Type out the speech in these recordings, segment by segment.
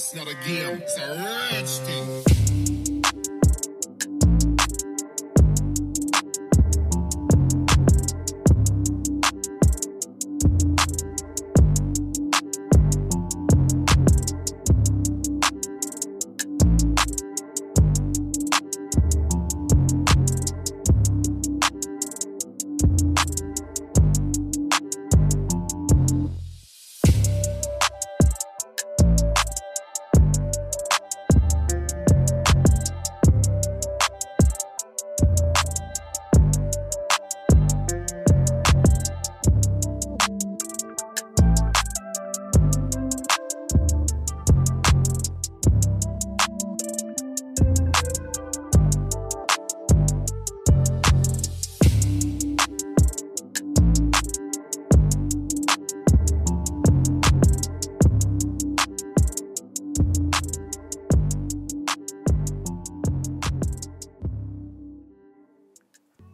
It's not a game, it's a rich thing.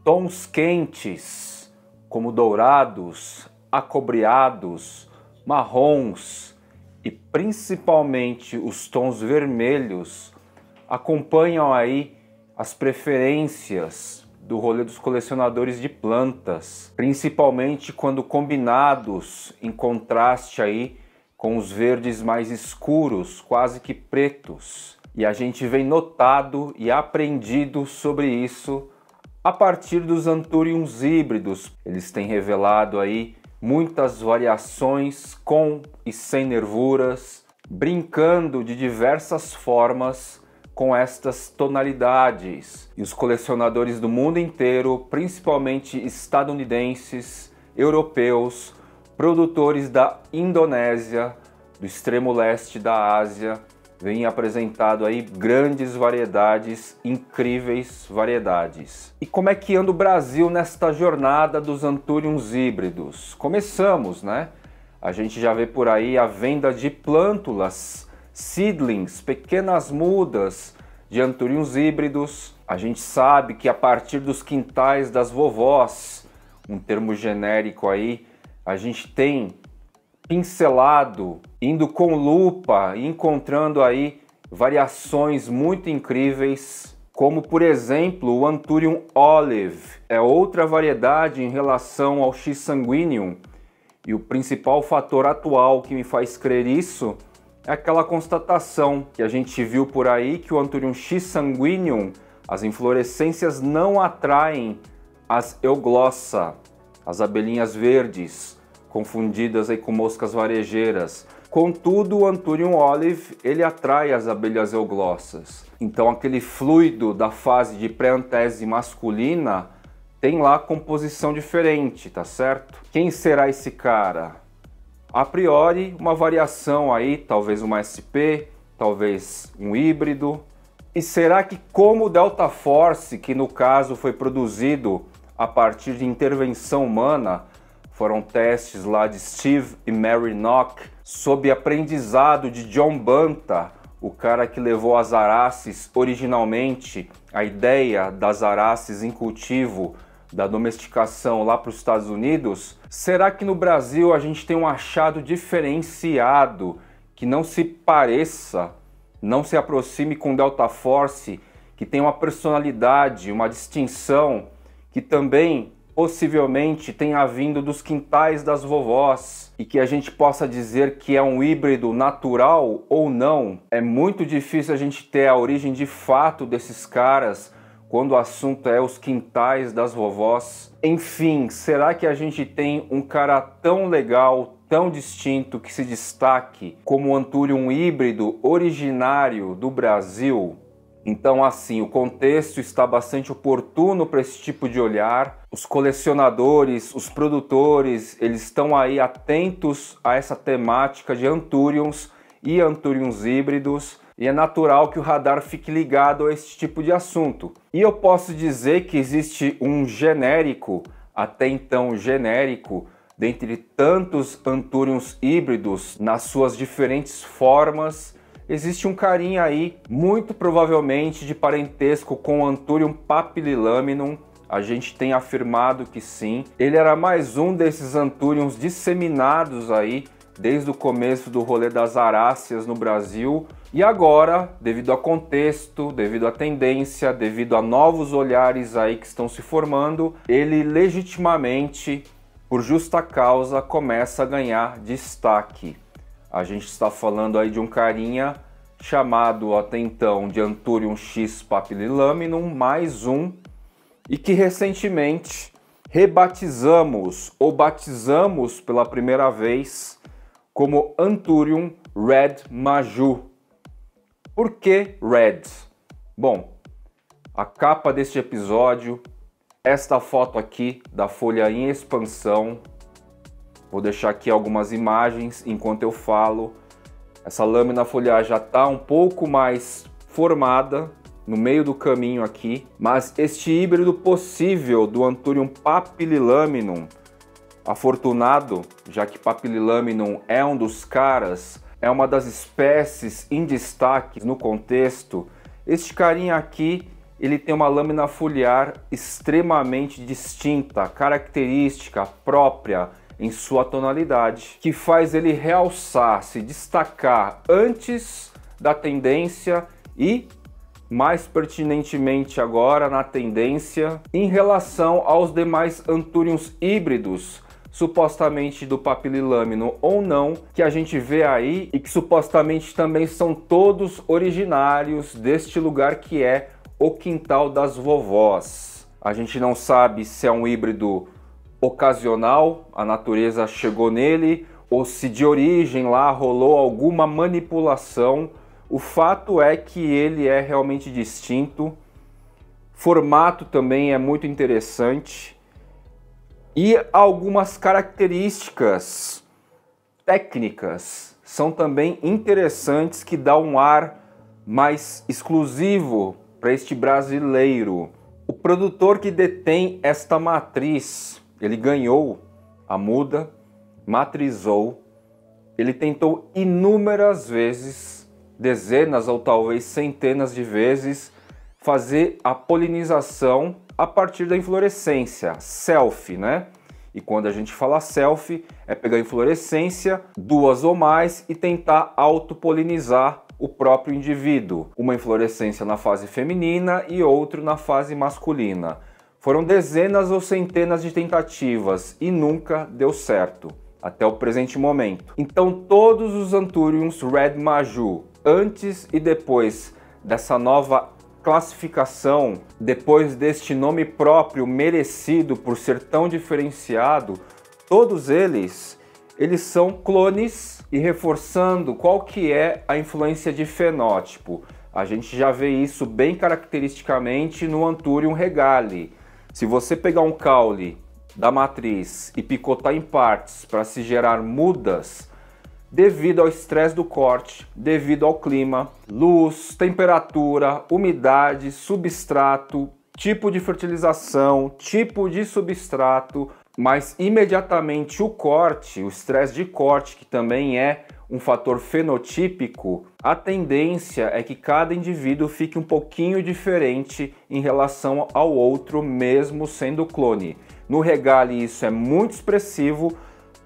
Tons quentes, como dourados, acobreados, marrons e principalmente os tons vermelhos, acompanham aí as preferências do rolê dos colecionadores de plantas, principalmente quando combinados em contraste aí com os verdes mais escuros, quase que pretos. E a gente vem notado e aprendido sobre isso a partir dos Anthuriums híbridos. Eles têm revelado aí muitas variações com e sem nervuras, brincando de diversas formas com estas tonalidades. E os colecionadores do mundo inteiro, principalmente estadunidenses, europeus, produtores da Indonésia, do extremo leste da Ásia, vem apresentado aí grandes variedades, incríveis variedades. E como é que anda o Brasil nesta jornada dos Anthuriums híbridos? Começamos, né? A gente já vê por aí a venda de plântulas, seedlings, pequenas mudas de Anthuriums híbridos. A gente sabe que a partir dos quintais das vovós, um termo genérico aí, a gente tem pincelado, indo com lupa e encontrando aí variações muito incríveis, como por exemplo o Anthurium olive. É outra variedade em relação ao X sanguineum, e o principal fator atual que me faz crer isso é aquela constatação que a gente viu por aí, que o Anthurium X sanguineum, as inflorescências não atraem as euglossa, as abelhinhas verdes, confundidas aí com moscas varejeiras. Contudo, o Anthurium olive, ele atrai as abelhas euglossas. Então aquele fluido da fase de pré-antese masculina tem lá composição diferente, tá certo? Quem será esse cara? A priori, uma variação aí, talvez uma SP, talvez um híbrido. E será que, como o Delta Force, que no caso foi produzido a partir de intervenção humana, foram testes lá de Steve e Mary Nock, sob aprendizado de John Banta, o cara que levou as araces originalmente, a ideia das araces em cultivo, da domesticação lá para os Estados Unidos? Será que no Brasil a gente tem um achado diferenciado, que não se pareça, não se aproxime com Delta Force, que tem uma personalidade, uma distinção, que também possivelmente tenha vindo dos quintais das vovós, e que a gente possa dizer que é um híbrido natural ou não? É muito difícil a gente ter a origem de fato desses caras quando o assunto é os quintais das vovós. Enfim, será que a gente tem um cara tão legal, tão distinto, que se destaque como o Anthurium híbrido originário do Brasil? Então, assim, o contexto está bastante oportuno para esse tipo de olhar. Os colecionadores, os produtores, eles estão aí atentos a essa temática de Anthuriums e Anthuriums híbridos, e é natural que o radar fique ligado a esse tipo de assunto. E eu posso dizer que existe um genérico, até então genérico, dentre tantos Anthuriums híbridos nas suas diferentes formas. Existe um carinha aí, muito provavelmente de parentesco com o Anthurium papillilaminum. A gente tem afirmado que sim. Ele era mais um desses Anthuriums disseminados aí desde o começo do rolê das aráceas no Brasil. E agora, devido a contexto, devido à tendência, devido a novos olhares aí que estão se formando, ele legitimamente, por justa causa, começa a ganhar destaque. A gente está falando aí de um carinha chamado até então de Anthurium X papillilaminum, mais um, e que recentemente rebatizamos ou batizamos pela primeira vez como Anthurium Red Maju. Por que Red? Bom, a capa deste episódio, esta foto aqui da folha em expansão, vou deixar aqui algumas imagens enquanto eu falo. Essa lâmina foliar já está um pouco mais formada, no meio do caminho aqui, mas este híbrido possível do Anthurium papillilaminum, afortunado, já que papillilaminum é um dos caras, é uma das espécies em destaque no contexto. Este carinha aqui, ele tem uma lâmina foliar extremamente distinta, característica própria em sua tonalidade, que faz ele realçar, se destacar antes da tendência e, mais pertinentemente agora, na tendência em relação aos demais Anthuriums híbridos, supostamente do papillilaminum ou não, que a gente vê aí e que supostamente também são todos originários deste lugar que é o quintal das vovós. A gente não sabe se é um híbrido ocasional, a natureza chegou nele, ou se de origem lá rolou alguma manipulação. O fato é que ele é realmente distinto, formato também é muito interessante e algumas características técnicas são também interessantes que dá um ar mais exclusivo para este brasileiro. O produtor que detém esta matriz, ele ganhou a muda, matrizou, ele tentou inúmeras vezes, dezenas ou talvez centenas de vezes, fazer a polinização a partir da inflorescência, selfie, né? E quando a gente fala selfie, é pegar a inflorescência, duas ou mais, e tentar autopolinizar o próprio indivíduo. Uma inflorescência na fase feminina e outro na fase masculina. Foram dezenas ou centenas de tentativas e nunca deu certo, até o presente momento. Então todos os Anthuriums Red Maju, antes e depois dessa nova classificação, depois deste nome próprio merecido por ser tão diferenciado, todos eles são clones e reforçando qual que é a influência de fenótipo. A gente já vê isso bem caracteristicamente no Anthurium regale. Se você pegar um caule da matriz e picotar em partes para se gerar mudas, devido ao estresse do corte, devido ao clima, luz, temperatura, umidade, substrato, tipo de fertilização, tipo de substrato, mas imediatamente o corte, o estresse de corte, que também é um fator fenotípico, a tendência é que cada indivíduo fique um pouquinho diferente em relação ao outro, mesmo sendo clone. No regale isso é muito expressivo,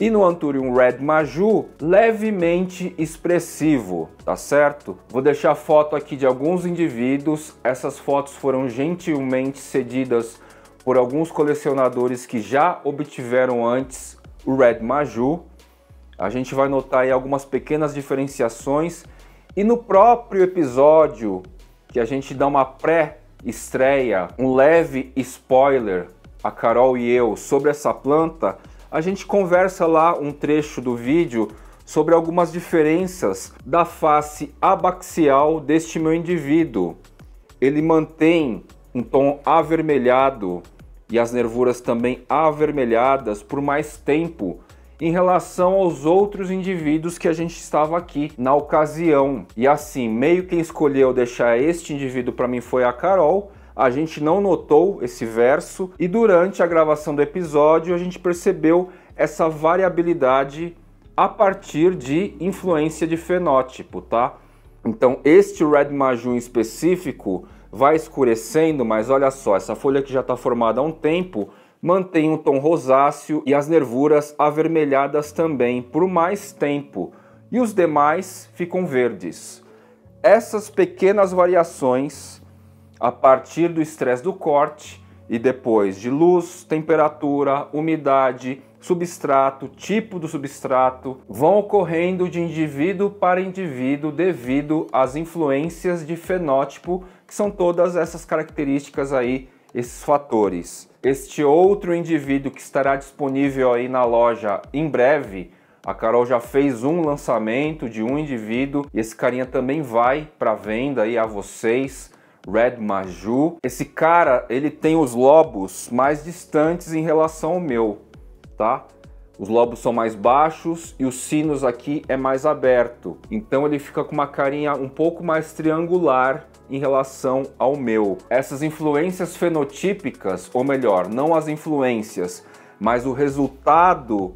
e no Anthurium Red Maju, levemente expressivo, tá certo? Vou deixar foto aqui de alguns indivíduos, essas fotos foram gentilmente cedidas por alguns colecionadores que já obtiveram antes o Red Maju. A gente vai notar aí algumas pequenas diferenciações e no próprio episódio que a gente dá uma pré-estreia, um leve spoiler, a Carol e eu, sobre essa planta, a gente conversa lá um trecho do vídeo sobre algumas diferenças da face abaxial deste meu indivíduo. Ele mantém um tom avermelhado e as nervuras também avermelhadas por mais tempo em relação aos outros indivíduos que a gente estava aqui na ocasião. E assim, meio quem escolheu deixar este indivíduo para mim foi a Carol. A gente não notou esse verso e durante a gravação do episódio a gente percebeu essa variabilidade a partir de influência de fenótipo, tá? Então este Red Maju em específico vai escurecendo, mas olha só, essa folha que já está formada há um tempo mantém um tom rosáceo e as nervuras avermelhadas também por mais tempo, e os demais ficam verdes. Essas pequenas variações, a partir do estresse do corte e depois de luz, temperatura, umidade, substrato, tipo do substrato, vão ocorrendo de indivíduo para indivíduo devido às influências de fenótipo, que são todas essas características aí, esses fatores. Este outro indivíduo que estará disponível aí na loja em breve, a Carol já fez um lançamento de um indivíduo e esse carinha também vai para venda aí a vocês, Red Maju. Esse cara, ele tem os lobos mais distantes em relação ao meu, tá? Os lobos são mais baixos e os sinos aqui é mais aberto. Então ele fica com uma carinha um pouco mais triangular em relação ao meu. Essas influências fenotípicas, ou melhor, não as influências, mas o resultado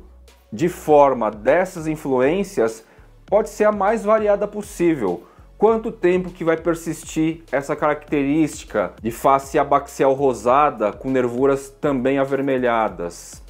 de forma dessas influências pode ser a mais variada possível. Quanto tempo que vai persistir essa característica de face abaxial rosada com nervuras também avermelhadas?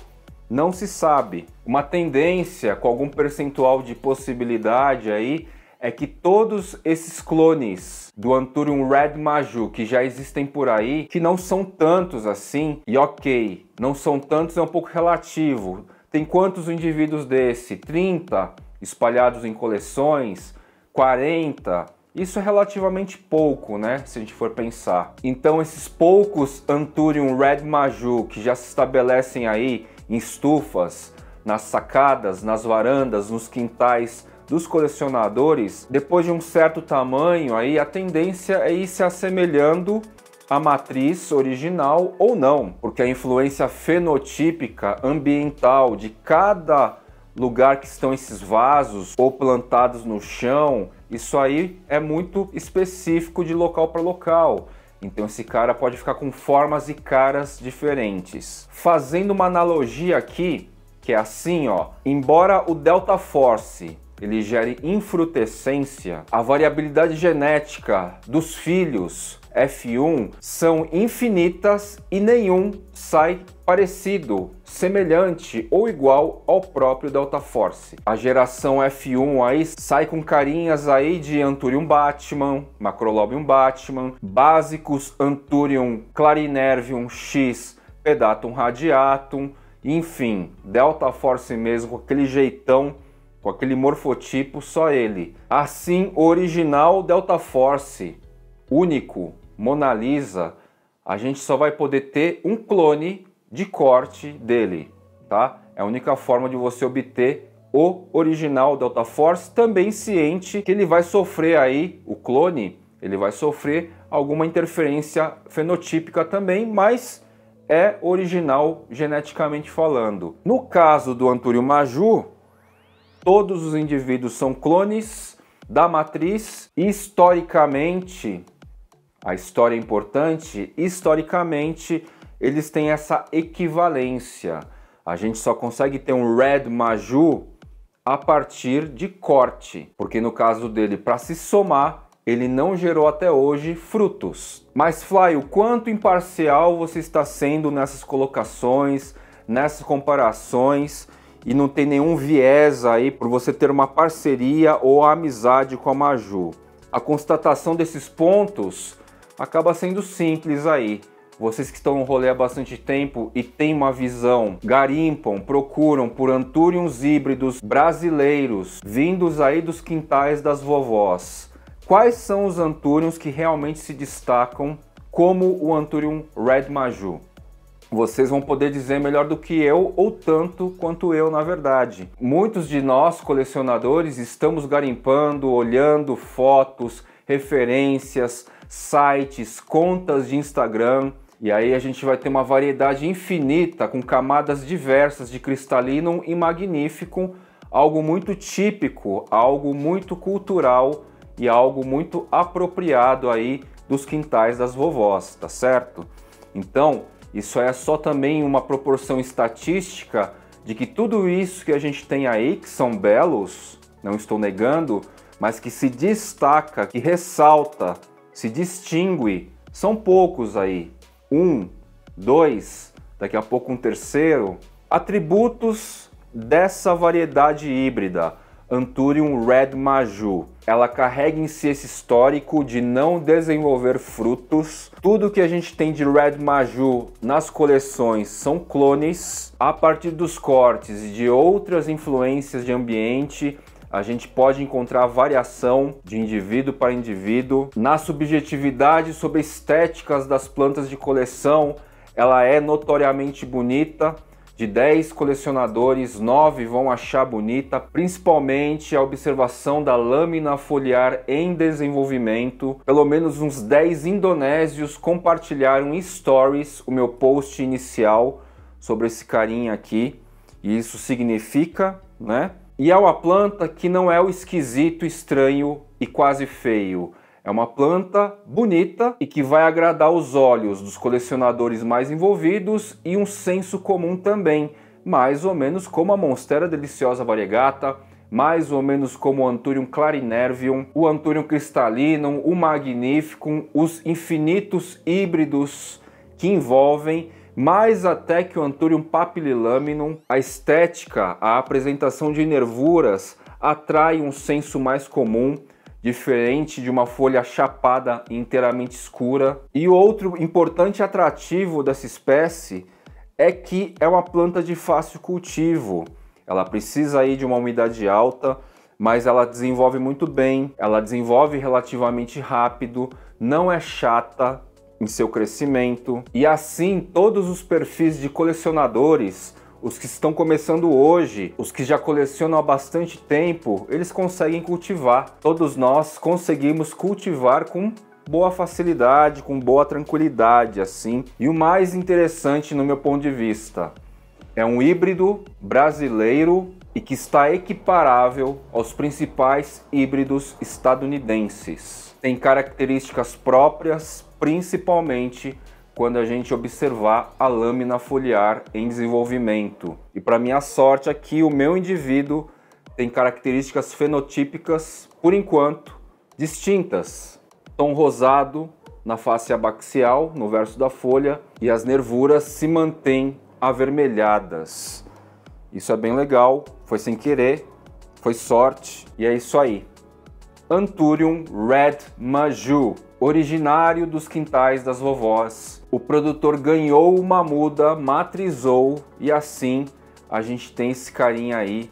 Não se sabe. Uma tendência com algum percentual de possibilidade aí é que todos esses clones do Anthurium Red Maju que já existem por aí, que não são tantos assim, e ok, não são tantos é um pouco relativo. Tem quantos indivíduos desse? 30 espalhados em coleções? 40? Isso é relativamente pouco, né? Se a gente for pensar. Então esses poucos Anthurium Red Maju que já se estabelecem aí em estufas, nas sacadas, nas varandas, nos quintais dos colecionadores, depois de um certo tamanho aí a tendência é ir se assemelhando à matriz original ou não, porque a influência fenotípica ambiental de cada lugar que estão esses vasos ou plantados no chão, isso aí é muito específico de local para local. Então esse cara pode ficar com formas e caras diferentes. Fazendo uma analogia aqui, que é assim, ó, embora o Delta Force ele gere infrutescência, a variabilidade genética dos filhos F1 são infinitas e nenhum sai parecido, semelhante ou igual ao próprio Delta Force. A geração F1 aí sai com carinhas aí de Anthurium Batman, Macrolobium Batman, básicos Anthurium Clarinervium X, Pedatum Radiatum, enfim, Delta Force mesmo, com aquele jeitão, com aquele morfotipo, só ele. Assim, o original Delta Force, único, Mona Lisa, a gente só vai poder ter um clone de corte dele, tá? É a única forma de você obter o original Delta Force, também ciente que ele vai sofrer aí, o clone, ele vai sofrer alguma interferência fenotípica também, mas é original geneticamente falando. No caso do Anthurium Maju, todos os indivíduos são clones da matriz e historicamente, a história é importante, historicamente eles têm essa equivalência. A gente só consegue ter um Red Maju a partir de corte, porque no caso dele, para se somar, ele não gerou até hoje frutos. Mas Fly, o quanto imparcial você está sendo nessas colocações, nessas comparações, e não tem nenhum viés aí por você ter uma parceria ou amizade com a Maju? A constatação desses pontos acaba sendo simples aí. Vocês que estão no rolê há bastante tempo e têm uma visão, garimpam, procuram por Anthuriums híbridos brasileiros, vindos aí dos quintais das vovós. Quais são os Anthuriums que realmente se destacam como o Anthurium Red Maju? Vocês vão poder dizer melhor do que eu, ou tanto quanto eu, na verdade. Muitos de nós, colecionadores, estamos garimpando, olhando fotos, referências, sites, contas de Instagram, e aí a gente vai ter uma variedade infinita, com camadas diversas de Crystallinum e Magnificum, algo muito típico, algo muito cultural e algo muito apropriado aí dos quintais das vovós, tá certo? Então, isso é só também uma proporção estatística de que tudo isso que a gente tem aí, que são belos, não estou negando, mas que se destaca, que ressalta, se distingue, são poucos aí. 1, 2, daqui a pouco um terceiro. Atributos dessa variedade híbrida, Anthurium Red Maju. Ela carrega em si esse histórico de não desenvolver frutos. Tudo que a gente tem de Red Maju nas coleções são clones. A partir dos cortes e de outras influências de ambiente, a gente pode encontrar variação de indivíduo para indivíduo. Na subjetividade sobre estéticas das plantas de coleção, ela é notoriamente bonita. De 10 colecionadores, 9 vão achar bonita, principalmente a observação da lâmina foliar em desenvolvimento. Pelo menos uns 10 indonésios compartilharam em stories o meu post inicial sobre esse carinha aqui. E isso significa, né? E é uma planta que não é o esquisito, estranho e quase feio. É uma planta bonita e que vai agradar os olhos dos colecionadores mais envolvidos e um senso comum também, mais ou menos como a Monstera Deliciosa Variegata, mais ou menos como o Anthurium clarinervium, o Anthurium crystallinum, o Magnificum, os infinitos híbridos que envolvem, mais até que o Anthurium papillilaminum. A estética, a apresentação de nervuras atrai um senso mais comum, diferente de uma folha chapada e inteiramente escura. E outro importante atrativo dessa espécie é que é uma planta de fácil cultivo. Ela precisa aí de uma umidade alta, mas ela desenvolve muito bem, ela desenvolve relativamente rápido, não é chata em seu crescimento. E assim, todos os perfis de colecionadores, os que estão começando hoje, os que já colecionam há bastante tempo, eles conseguem cultivar. Todos nós conseguimos cultivar com boa facilidade, com boa tranquilidade, assim. E o mais interessante, no meu ponto de vista, é um híbrido brasileiro e que está equiparável aos principais híbridos estadunidenses. Tem características próprias, principalmente quando a gente observar a lâmina foliar em desenvolvimento. E para minha sorte aqui, o meu indivíduo tem características fenotípicas, por enquanto, distintas. Tom rosado na face abaxial, no verso da folha, e as nervuras se mantêm avermelhadas. Isso é bem legal, foi sem querer, foi sorte, e é isso aí. Anthurium Red Maju, originário dos quintais das vovós. O produtor ganhou uma muda, matrizou e assim a gente tem esse carinha aí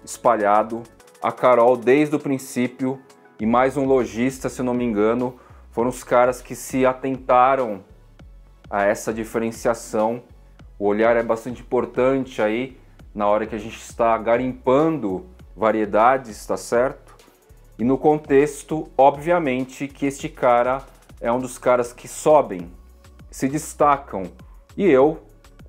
espalhado. A Carol desde o princípio e mais um lojista, se eu não me engano, foram os caras que se atentaram a essa diferenciação. O olhar é bastante importante aí na hora que a gente está garimpando variedades, tá certo? E no contexto, obviamente, que este cara é um dos caras que sobem, se destacam. E eu,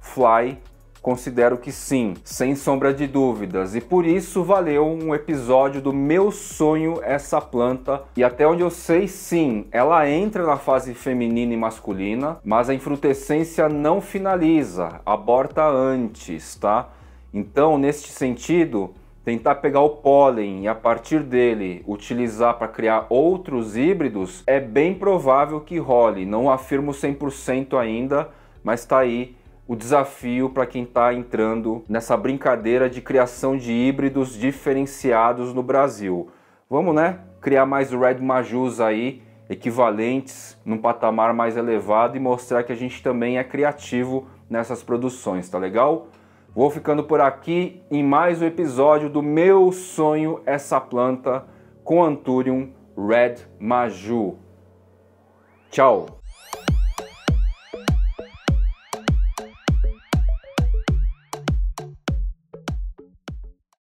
Fly, considero que sim, sem sombra de dúvidas. E por isso valeu um episódio do Meu Sonho Essa Planta. E até onde eu sei, sim, ela entra na fase feminina e masculina, mas a infrutescência não finaliza, aborta antes, tá? Então, neste sentido, tentar pegar o pólen e a partir dele utilizar para criar outros híbridos é bem provável que role. Não afirmo 100% ainda, mas está aí o desafio para quem está entrando nessa brincadeira de criação de híbridos diferenciados no Brasil. Vamos, né? Criar mais Red Majus aí, equivalentes, num patamar mais elevado e mostrar que a gente também é criativo nessas produções, tá legal? Vou ficando por aqui em mais um episódio do Meu Sonho Essa Planta com Anthurium Red Maju. Tchau!